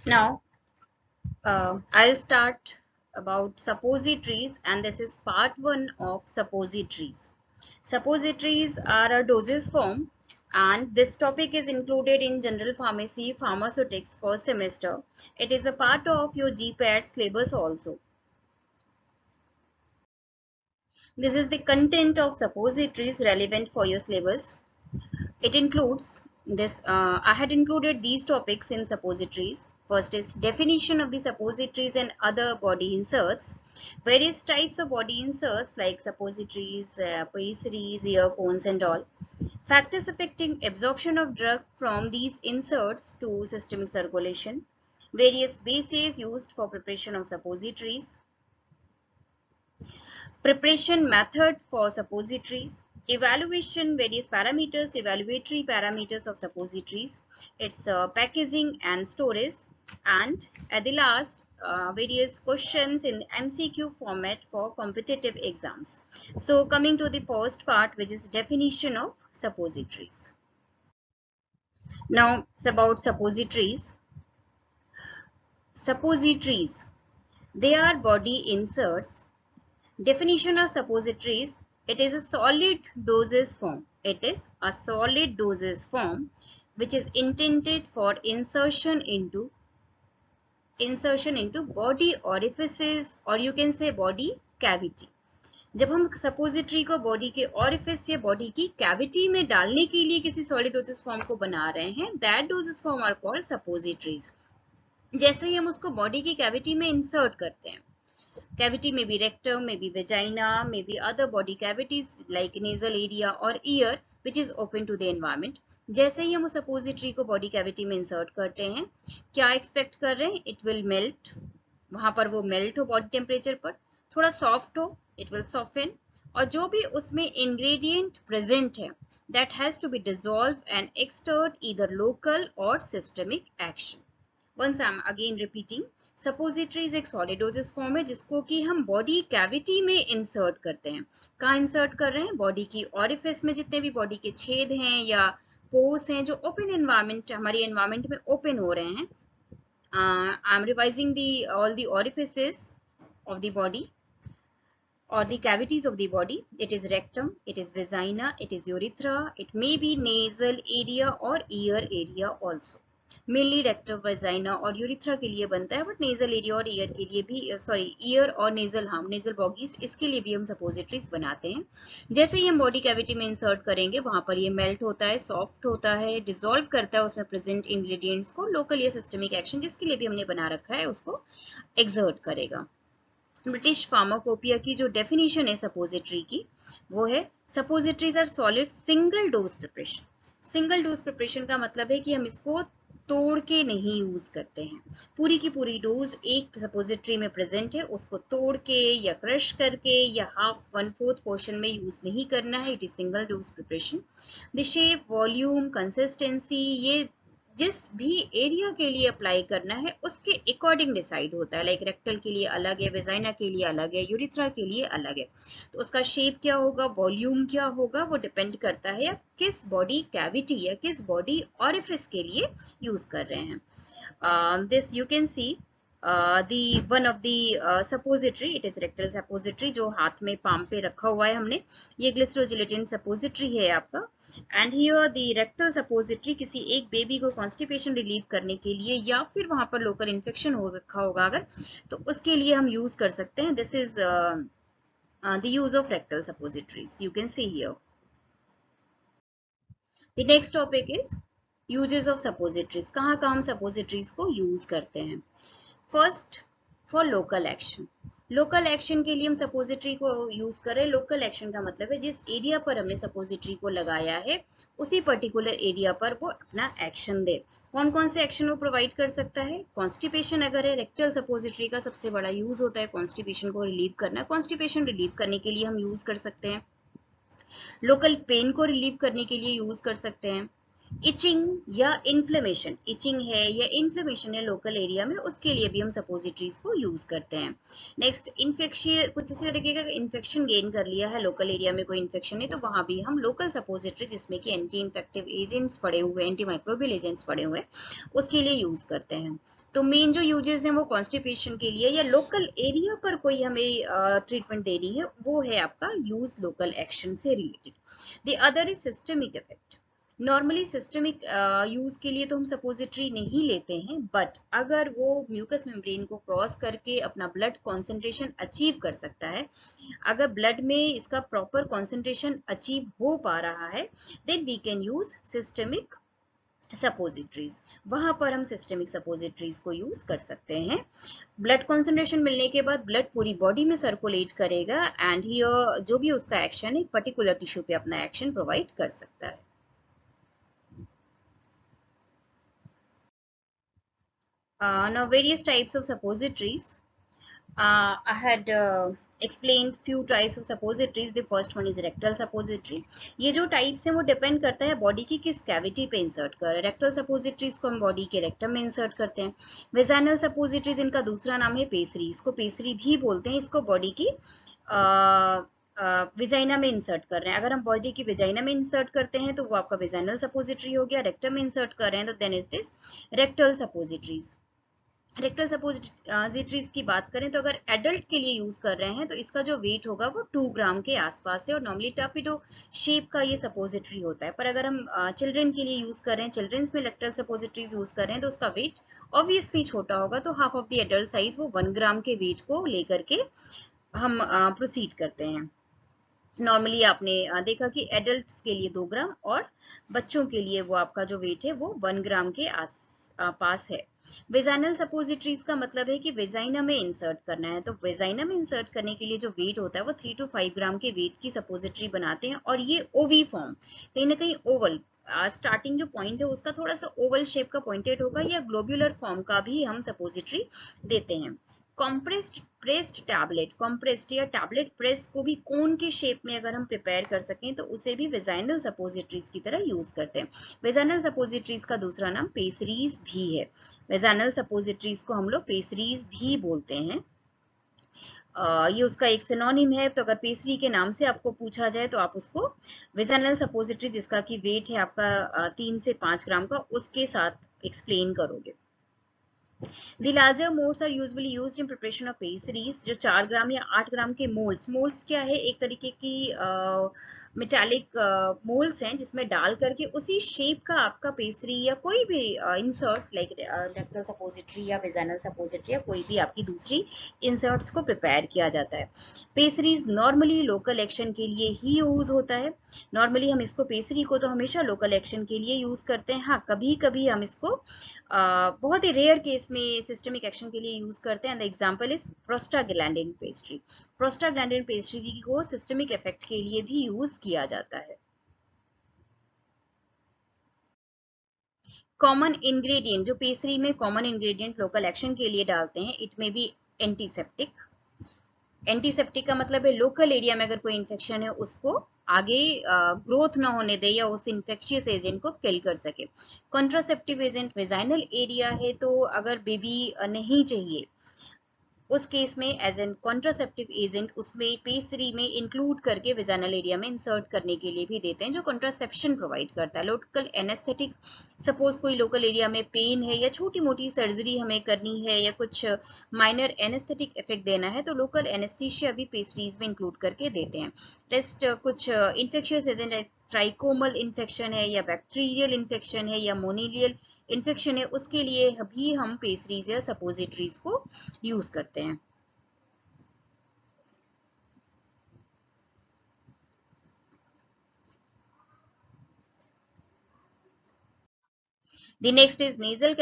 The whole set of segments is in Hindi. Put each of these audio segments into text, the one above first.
Now, I'll start about suppositories, and this is part 1 of suppositories. Suppositories are a dosage form, and this topic is included in General Pharmacy Pharmaceutics first semester. It is a part of your GPAT syllabus also. This is the content of suppositories relevant for your syllabus. It includes this. I had included these topics in suppositories. First is definition of the suppositories and other body inserts. Various types of body inserts like suppositories, pessaries, earphones and all. Factors affecting absorption of drug from these inserts to systemic circulation. Various bases used for preparation of suppositories. Preparation method for suppositories, evaluation, various parameters, evaluatory parameters of suppositories, its packaging and storage, and at the last, various questions in MCQ format for competitive exams. So coming to the first part, which is definition of suppositories. Now it's about suppositories. Suppositories, they are body inserts. Definition of suppositories, it is a solid dosage form. It is a solid dosage form which is intended for insertion into body orifices, or you can say body cavity. जब हम सपोजिटरी को बॉडी के ऑरिफिस या बॉडी की कैविटी में डालने के लिए किसी सॉलिड डोसेज फॉर्म को बना रहे हैं, that dosage form are called suppositories. जैसे ही हम उसको बॉडी की कैविटी में इंसर्ट करते हैं, cavity may be rectum, may be vagina, may be other body cavities like nasal area or ear which is open to the environment. जैसे ही हम उस सपोजिटरी को बॉडी कैविटी में इंसर्ट करते हैं, क्या एक्सपेक्ट कर रहे हैं? इट विल मेल्ट, वहां पर वो मेल्ट हो बॉडी टेम्परेचर पर, थोड़ा सॉफ्ट हो, इट विल सॉफ्टन, और जो भी उसमें इंग्रेडिएंट प्रेजेंट है that has to be dissolve and exert either local और systemic action. Once I am again repeating, suppositories एक सॉलिड डोसेज फॉर्म है जिसको कि हम बॉडी कैविटी में इंसर्ट करते हैं. कहाँ इंसर्ट कर रहे हैं? बॉडी की ऑरिफिस में, जितने भी बॉडी के छेद हैं या पोर्स हैं जो ओपन एनवायरमेंट, हमारी एनवायरमेंट में ओपन हो रहे हैं. I am revising the all the orifices of the body or the cavities of the body. It is rectum, it is vagina, it is urethra, it may be nasal area or ear area also. Mainly rectum, vagina और यूरिथ्रा के लिए बनता है, बट नेजल एरिया और ईयर के लिए भी, सॉरी ईयर और नेजल, हम नेजल बॉगीज, इसके लिए भी हम सपोजिटरीज बनाते हैं. जैसे ही हम बॉडी कैविटी में इंसर्ट करेंगे, वहां पर ये मेल्ट होता है, सॉफ्ट होता है, डिसॉल्व करता है उसमें प्रेजेंट इंग्रेडिएंट्स को, लोकल या सिस्टमिक एक्शन जिसके लिए भी हमने बना रखा है उसको एक्सर्ट करेगा. ब्रिटिश फार्माकोपिया की जो डेफिनेशन है सपोजिटरी की, वो है suppositories are solid single dose preparation. Single dose preparation का मतलब है कि हम इसको तोड़ के नहीं यूज करते हैं. पूरी की पूरी डोज एक सपोजिटरी में प्रेजेंट है, उसको तोड़ के या क्रश करके या हाफ 1/4 पोर्शन में यूज नहीं करना है. It is single dose preparation. The shape, volume, consistency, ये जिस भी एरिया के लिए अप्लाई करना है उसके अकॉर्डिंग डिसाइड होता है. लाइक रेक्टल के लिए अलग है, वेजाइना के लिए अलग है, यूरिथ्रा के लिए अलग है. तो उसका शेप क्या होगा, वॉल्यूम क्या होगा, वो डिपेंड करता है आप किस बॉडी कैविटी या किस बॉडी ऑरिफिस के लिए यूज कर रहे हैं. This you can see the one of the suppository, it is rectal suppository जो हाथ में पाम पे रखा हुआ है हमने, ये ग्लिसरोजिलेटिन सपोजिटरी है आपका. And here the rectal suppository किसी एक बेबी को कॉन्स्टिपेशन रिलीव करने के लिए या फिर वहां पर लोकल इन्फेक्शन हो रखा होगा अगर, तो उसके लिए हम यूज कर सकते हैं. This is the use of rectal suppositories, you can see here. The next topic is uses of suppositories. कहाँ कहाँ हम सपोजिटरीज को यूज करते हैं? First, for local action. Local action के लिए हम सपोजिटरी को यूज करें. लोकल एक्शन का मतलब है जिस एरिया पर हमने सपोजिटरी को लगाया है उसी पर्टिकुलर एरिया पर वो अपना एक्शन दे. कौन कौन से एक्शन वो प्रोवाइड कर सकता है? कॉन्स्टिपेशन अगर है, रेक्टल सपोजिटरी का सबसे बड़ा यूज होता है कॉन्स्टिपेशन को रिलीव करना. कॉन्स्टिपेशन रिलीव करने के लिए हम यूज कर सकते हैं. लोकल पेन को रिलीव करने के लिए यूज कर सकते हैं. इचिंग या इन्फ्लेमेशन, इचिंग है या इन्फ्लेमेशन है लोकल एरिया में, उसके लिए भी हम सपोजिटरीज को यूज करते हैं. नेक्स्ट, इन्फेक्शन, कुछ इसी तरीके का इन्फेक्शन गेन कर लिया है लोकल एरिया में, कोई इन्फेक्शन है तो वहां भी हम लोकल सपोजिटरी जिसमें कि एंटी इन्फेक्टिव एजेंट्स पड़े हुए, एंटी माइक्रोबियल एजेंट्स पड़े हुए, उसके लिए यूज करते हैं. तो मेन जो यूजेस हैं वो कॉन्स्टिपेशन के लिए या लोकल एरिया पर कोई हमें ट्रीटमेंट देनी है, वो है आपका यूज लोकल एक्शन से related. The other is systemic effect. Normally systemic use के लिए तो हम सपोजिटरी नहीं लेते हैं, बट अगर वो म्यूकस मेम्ब्रेन को क्रॉस करके अपना ब्लड कॉन्सेंट्रेशन अचीव कर सकता है, अगर ब्लड में इसका प्रॉपर कॉन्सेंट्रेशन अचीव हो पा रहा है, then we can use systemic suppositories. वहां पर हम सिस्टमिक सपोजिटरीज को यूज कर सकते हैं। ब्लड कॉन्सेंट्रेशन मिलने के बाद ब्लड पूरी बॉडी में सर्कुलेट करेगा एंड हियर जो भी उसका एक्शन है पर्टिकुलर टिश्यू पे अपना एक्शन प्रोवाइड कर सकता है। Now various types of suppositories. I had explained few types of suppositories. The first one is rectal suppository. ये जो types हैं वो depend करता है body की किस cavity पे insert कर रहे हैं। Rectal suppositories को हम body के rectum में insert करते हैं। Vaginal suppositories इनका दूसरा नाम है पेसरी, इसको पेसरी भी बोलते हैं। इसको body की विजाइना में इंसर्ट कर रहे हैं। अगर हम बॉडी की विजाइना में इंसर्ट करते हैं तो वो आपका विजाइनल सपोजिटरी हो गया। रेक्टम में इंसर्ट कर रहे हैं तो then it is rectal suppositories. Rectal suppositories की बात करें तो अगर एडल्ट के लिए यूज कर रहे हैं तो इसका जो वेट होगा वो 2 ग्राम के आसपास है और नॉर्मली टापिडो शेप का ये सपोजिटरी होता है। पर अगर हम चिल्ड्रन के लिए यूज कर रहे हैं, चिल्ड्रंस में रेक्टल सपोजिटरीज यूज कर रहे हैं तो उसका वेट ऑब्वियसली छोटा होगा, तो half of the adult size वो 1 ग्राम के वेट को लेकर के हम प्रोसीड करते हैं। नॉर्मली आपने देखा कि एडल्ट्स के लिए 2 ग्राम और बच्चों के लिए वो आपका जो वेट है वो 1 ग्राम के पास है। वेजाइनल सपोजिटरीज का मतलब है कि वेजाइना में इंसर्ट करना है, तो वेजाइना में इंसर्ट करने के लिए जो वेट होता है वो 3 to 5 ग्राम के वेट की सपोजिटरी बनाते हैं और ये ओवी फॉर्म, कहीं ना कहीं ओवल, स्टार्टिंग जो पॉइंट है उसका थोड़ा सा ओवल शेप का पॉइंटेड होगा या ग्लोब्यूलर फॉर्म का भी हम सपोजिटरी देते हैं। कॉम्प्रेस्ड प्रेस्ड टैबलेट, कॉम्प्रेस्ड या टैबलेट प्रेस को भी कोन के शेप में अगर हम प्रिपेयर कर सकें तो उसे भी वेजाइनल सपोजिटरीज की तरह यूज करते हैं। वेजाइनल सपोजिटरीज का दूसरा नाम पेसरीज भी है। वेजाइनल सपोजिटरीज को हम लोग पेसरीज भी बोलते हैं। ये उसका एक सिनोनिम है, तो अगर पेसरी के नाम से आपको पूछा जाए तो आप उसको वेजाइनल सपोजिटरी जिसका की वेट है आपका 3 से 5 ग्राम का, उसके साथ एक्सप्लेन करोगे। The larger molds are usually used in preparation of pastries। जो 4 ग्राम या 8 ग्राम के मोल्ड्स क्या है, एक तरीके की मेटालिक मोल्ड्स हैं जिसमें डाल करके उसी शेप का आपका पेस्ट्री या कोई भी इंसर्ट लाइक रेक्टल सपोजिटरी या वेजाइनल सपोजिटरी या कोई भी आपकी दूसरी इंसर्ट्स को प्रिपेयर किया जाता है। पेस्ट्रीज नॉर्मली लोकल एक्शन के लिए ही यूज होता है। नॉर्मली हम इसको पेस्ट्री को तो हमेशा लोकल एक्शन के लिए यूज करते हैं। हाँ, कभी कभी हम इसको बहुत ही रेयर केस में सिस्टमिक एक्शन के लिए यूज करते हैं। The example is prostaglandin pastry. Prostaglandin pastry को सिस्टमिक इफेक्ट के लिए भी यूज किया जाता है। कॉमन इंग्रेडिएंट, जो पेस्ट्री में कॉमन इंग्रेडिएंट लोकल एक्शन के लिए डालते हैं, इट में बी एंटीसेप्टिक। एंटीसेप्टिक का मतलब है लोकल एरिया में अगर कोई इन्फेक्शन है उसको आगे ग्रोथ ना होने दे या उस इन्फेक्शियस एजेंट को किल कर सके। कॉन्ट्रासेप्टिव एजेंट वेजाइनल एरिया है तो अगर बेबी नहीं चाहिए उस केस में एज एन कॉन्ट्रासेप्टिव एजेंट उसमें पेस्ट्री में इंक्लूड करके वेजाइनल एरिया में इंसर्ट करने के लिए भी देते हैं, जो कॉन्ट्रासेप्शन प्रोवाइड करता है। लोकल एनेस्थेटिक, सपोज कोई लोकल एरिया में पेन है या छोटी मोटी सर्जरी हमें करनी है या कुछ माइनर एनेस्थेटिक इफेक्ट देना है तो लोकल एनेस्थीशिया भी पेस्ट्रीज में इंक्लूड करके देते हैं। टेस्ट कुछ इन्फेक्शियस एजेंट, ट्राइकोमल इन्फेक्शन है या बैक्टीरियल इन्फेक्शन है या मोनीलियल इन्फेक्शन है, उसके लिए भी हम पेस्ट्रीज या सपोजिटरीज को यूज करते हैं। The next is nasal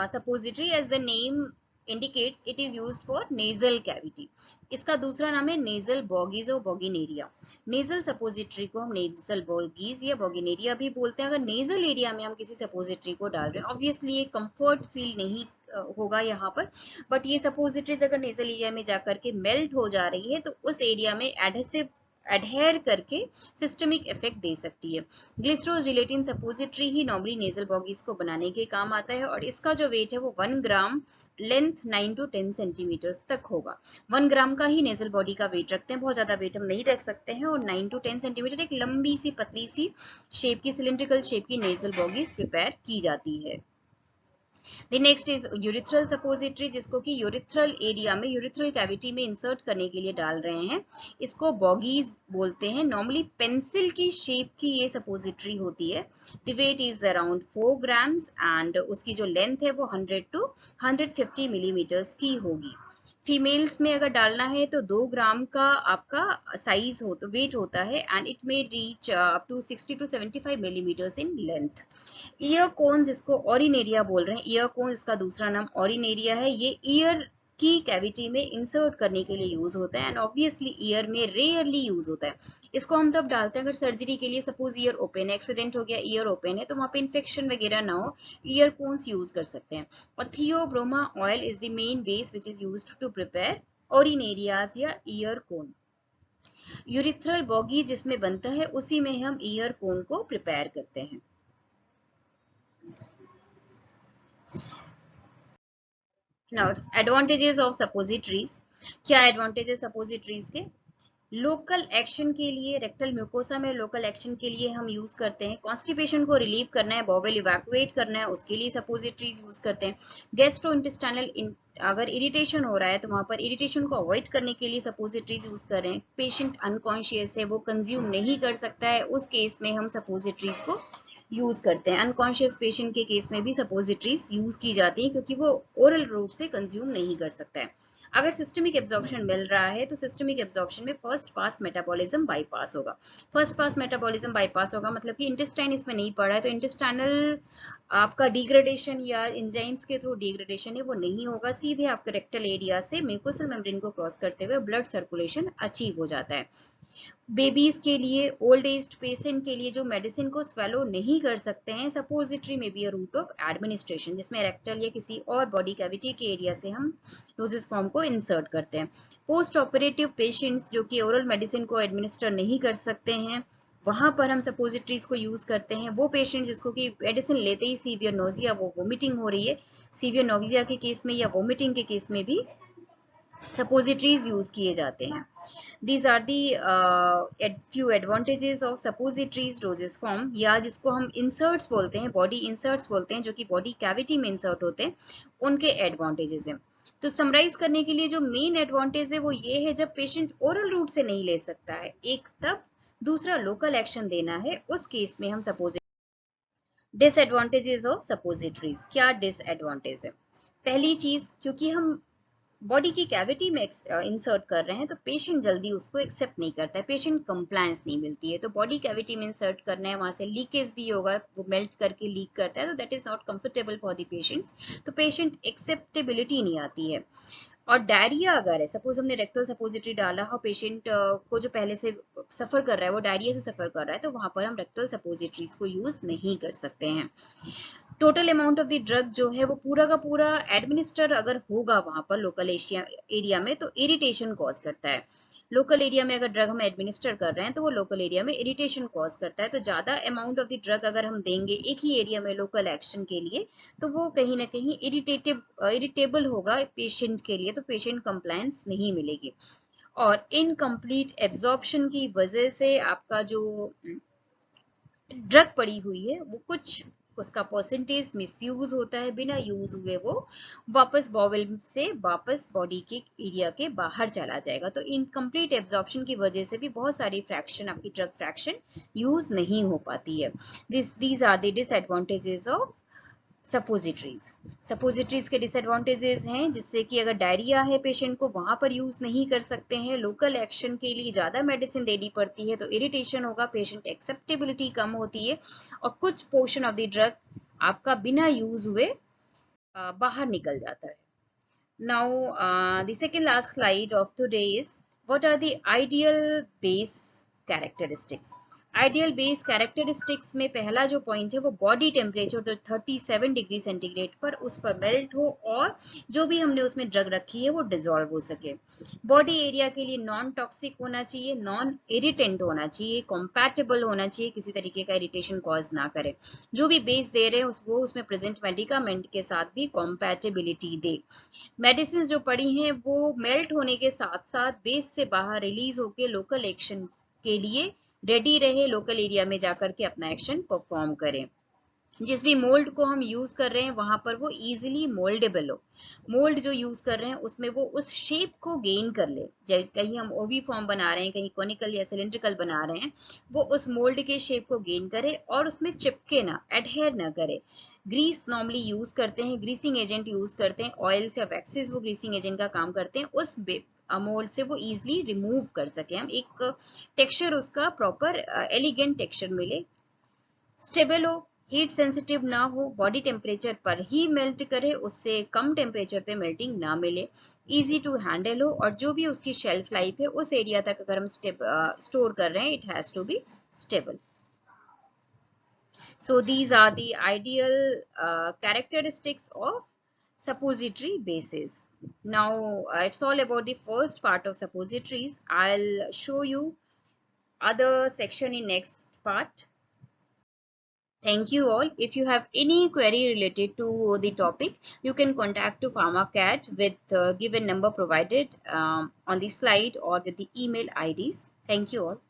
suppository. As the name indicates, it is used for nasal cavity. इसका दूसरा नाम है nasal bogies और bogineria। nasal suppository को हम nasal bogies या bogineria भी बोलते हैं। अगर nasal area में हम किसी suppository को डाल रहे हैं, obviously ये comfort feel नहीं होगा यहाँ पर, बट ये सपोजिटरीज अगर नेजल एरिया में जाकर के मेल्ट हो जा रही है तो उस एरिया में एडहेयर करके सिस्टमिक इफेक्ट दे सकती है। ग्लिसरोजिलेटिन सपोजिटरी ही नॉर्मली नेजल बॉगीज को बनाने के काम आता है और इसका जो वेट है वो 1 ग्राम, लेंथ 9 to 10 सेंटीमीटर तक होगा। 1 ग्राम का ही नेजल बॉडी का वेट रखते हैं, बहुत ज्यादा वेट हम नहीं रख सकते हैं। और 9 to 10 सेंटीमीटर एक लंबी सी पतली सी शेप की, सिलिंड्रिकल शेप की नेजल बॉगीज प्रिपेयर की जाती है। The next is urethral suppository, जिसको कि यूरिथ्रल एरिया में, यूरिथ्रल कैविटी में इंसर्ट करने के लिए डाल रहे हैं। इसको बॉगीज बोलते हैं। नॉर्मली पेंसिल की शेप की ये सपोजिटरी होती है। The weight is around 4 grams and उसकी जो लेंथ है वो 100 to 150 मिलीमीटर्स की होगी। फीमेल्स में अगर डालना है तो 2 ग्राम का आपका साइज हो तो वेट होता है and it may reach up to 60 to 75 millimetres in length. Ear cone, जिसको ऑरिनेरिया बोल रहे हैं, ईयर कोन इसका दूसरा नाम ऑरिनेरिया है। ये ईयर की कैविटी में इंसर्ट करने के लिए यूज होता है एंड ऑब्वियसली ईयर में रेयरली यूज होता है। इसको हम तब डालते हैं अगर सर्जरी के लिए सपोज ईयर ओपन है, एक्सीडेंट हो गया, ईयर ओपन है, तो वहां पे इन्फेक्शन वगैरह ना हो, ईयर कोन्स यूज कर सकते हैं। और theobroma oil is the main base which is used to prepare aurinarias या ईयर कोन। यूरिथ्रल बॉगी जिसमें बनता है उसी में हम ईयर कोन को प्रिपेयर करते हैं। Now, advantages of suppositories. क्या एडवांटेजेस सपोजिटरीज के? लोकल एक्शन के लिए, रेक्टल म्यूकोसा में लोकल एक्शन के लिए हम यूज करते हैं। कॉन्स्टिपेशन को रिलीव करना है, बॉवेल इवैक्यूएट करना है, उसके लिए सपोजिटरीज यूज करते हैं। गैस्ट्रोइंटेस्टाइनल अगर इरिटेशन हो रहा है तो वहां पर इरिटेशन को अवॉइड करने के लिए सपोजिटरीज यूज कर रहे हैं। पेशेंट अनकॉन्शियस है, वो कंज्यूम नहीं कर सकता है, उस केस में हम सपोजिटरीज को यूज करते हैं। अनकॉन्शियस पेशेंट के केस में भी सपोजिटरीज यूज की जाती हैं क्योंकि वो ओरल रूट से कंज्यूम नहीं कर सकता है। अगर सिस्टमिक एब्जॉर्प्शन मिल रहा है तो सिस्टमिक एब्जॉर्प्शन में फर्स्ट पास मेटाबॉलिज्म बाईपास होगा। फर्स्ट पास मेटाबॉलिज्म बाईपास होगा मतलब कि इंटेस्टाइन इसमें नहीं पड़ा है तो इंटेस्टाइनल आपका डिग्रेडेशन या एंजाइम्स के थ्रू डिग्रेडेशन है वो नहीं होगा, सीधे आपके रेक्टल एरिया से म्यूकोसल मेम्ब्रेन को क्रॉस करते हुए ब्लड सर्कुलेशन अचीव हो जाता है। बेबीज के लिए, ओल्ड एज पेशेंट के लिए जो मेडिसिन को स्वेलो नहीं कर सकते हैं, सपोजिटरी में be a route of administration, जिसमें रेक्टल या किसी और बॉडी कैविटी के एरिया से हम डोजेस फॉर्म को इंसर्ट करते हैं। पोस्ट ऑपरेटिव पेशेंट्स जो कि ओरल मेडिसिन को एडमिनिस्टर नहीं कर सकते हैं, वहां पर हम सपोजिटरीज को यूज करते हैं। वो पेशेंट जिसको कि मेडिसिन लेते ही सीवियर नोजिया, वो वोमिटिंग हो रही है, सीवियर नोजिया के केस में या वोमिटिंग के केस में भी सपोजिटरीज यूज किए जाते हैं। These are the few advantages of suppositories dosage form, या जिसको हम inserts बोलते हैं, body inserts बोलते हैं, जो कि body cavity में insert होते हैं, उनके advantages हैं। तो समराइज करने के लिए जो मेन एडवांटेज है वो ये है जब पेशेंट ओरल रूट से नहीं ले सकता है, एक तब दूसरा लोकल एक्शन देना है, उस केस में हम सपोजिटरी। डिसएडवांटेजेस ऑफ सपोजिटरीज, क्या डिसएडवांटेज है? पहली चीज, क्योंकि हम बॉडी की कैविटी में इंसर्ट कर रहे हैं तो पेशेंट जल्दी उसको एक्सेप्ट नहीं करता है, पेशेंट कंप्लायंस नहीं मिलती है। तो बॉडी कैविटी में इंसर्ट करना है, वहां से लीकेज भी होगा, वो मेल्ट करके लीक करता है, तो that is not comfortable for the patients, तो पेशेंट एक्सेप्टेबिलिटी नहीं आती है। और डायरिया अगर है, सपोज हमने रेक्टल सपोजिटरी डाला हो, पेशेंट को जो पहले से सफर कर रहा है वो डायरिया से सफर कर रहा है, तो वहां पर हम रेक्टल सपोजिटरीज को यूज नहीं कर सकते हैं। Total amount of the drug जो है वो पूरा का पूरा एडमिनिस्टर अगर होगा वहां पर लोकल एरिया में तो इरिटेशन कॉज करता है। लोकल एरिया में अगर ड्रग हम एडमिनिस्टर कर रहे हैं तो वो लोकल एरिया में इरिटेशन कॉज करता है, तो ज्यादा अमाउंट ऑफ द ड्रग अगर हम देंगे एक ही एरिया में लोकल एक्शन के लिए तो वो कहीं ना कहीं इरिटेबल होगा पेशेंट के लिए, तो पेशेंट कंप्लायंस नहीं मिलेगी। और इनकम्प्लीट एब्जॉर्प्शन की वजह से आपका जो ड्रग पड़ी हुई है वो कुछ उसका परसेंटेज मिसयूज होता है, बिना यूज हुए वो वापस बॉवेल से वापस बॉडी के एरिया के बाहर चला जाएगा। तो इनकम्प्लीट एब्जॉर्प्शन की वजह से भी बहुत सारी फ्रैक्शन, आपकी ड्रग फ्रैक्शन यूज नहीं हो पाती है। These are the disadvantages of suppositories. Suppositories के डिसएडवांटेजेस हैं जिससे कि अगर डायरिया है पेशेंट को वहां पर यूज नहीं कर सकते हैं, लोकल एक्शन के लिए ज्यादा मेडिसिन देनी पड़ती है तो इरिटेशन होगा, पेशेंट एक्सेप्टेबिलिटी कम होती है और कुछ पोर्शन ऑफ द ड्रग आपका बिना यूज हुए बाहर निकल जाता है। Now the second last slide of today is what are the ideal base characteristics. Ideal base characteristics में पहला जो पॉइंट है वो बॉडी टेम्परेचर तो 37 डिग्री सेंटीग्रेड पर उस पर मेल्ट हो और जो भी हमने उसमें ड्रग रखी है वो डिसॉल्व हो सके। बॉडी एरिया के लिए नॉन टॉक्सिक होना चाहिए, नॉन इरिटेंट होना चाहिए, कॉम्पैटिबल होना चाहिए, किसी तरीके का इरिटेशन कॉज ना करे। जो भी बेस दे रहे हैं वो उसमें प्रेजेंट मेडिकामेंट के साथ भी कॉम्पैटिबिलिटी दे। मेडिसिन जो पड़ी हैं वो मेल्ट होने के साथ साथ बेस से बाहर रिलीज होकर लोकल एक्शन के लिए रेडी रहे, लोकल एरिया में जाकर के अपना एक्शन परफॉर्म करें। जिस भी मोल्ड को हम यूज कर रहे हैं वहां पर वो इजीली मोल्डेबल हो। मोल्ड जो यूज कर रहे हैं उसमें वो उस शेप को गेन कर ले। कहीं हम ओवी फॉर्म बना रहे हैं, कहीं कोनिकल या सिलिंड्रिकल बना रहे हैं, वो उस मोल्ड के शेप को गेन करे और उसमें चिपके ना, एडहेयर ना करे। ग्रीस नॉर्मली यूज करते हैं, ग्रीसिंग एजेंट यूज करते हैं, ऑयल्स या वैक्सेस वो ग्रीसिंग एजेंट का काम करते हैं, उस मोल्ड से वो इजिली रिमूव कर सके, हम एक टेक्सचर उसका प्रॉपर एलिगेंट टेक्सचर मिले। स्टेबल हो, हीट सेंसिटिव ना हो, बॉडी टेम्परेचर पर ही मेल्ट करे, उससे कम टेम्परेचर पे मेल्टिंग ना मिले, इजी टू हैंडल हो, और जो भी उसकी शेल्फ लाइफ है उस एरिया तक अगर हम स्टोर कर रहे हैं, it has to be stable. So these are the ideal characteristics of suppository bases. Now it's all about the first part of suppositories. I'll show you other section in next part. Thank you all. If you have any query related to the topic, you can contact to PharmaCat with given number provided on the slide or with the email IDs. Thank you all.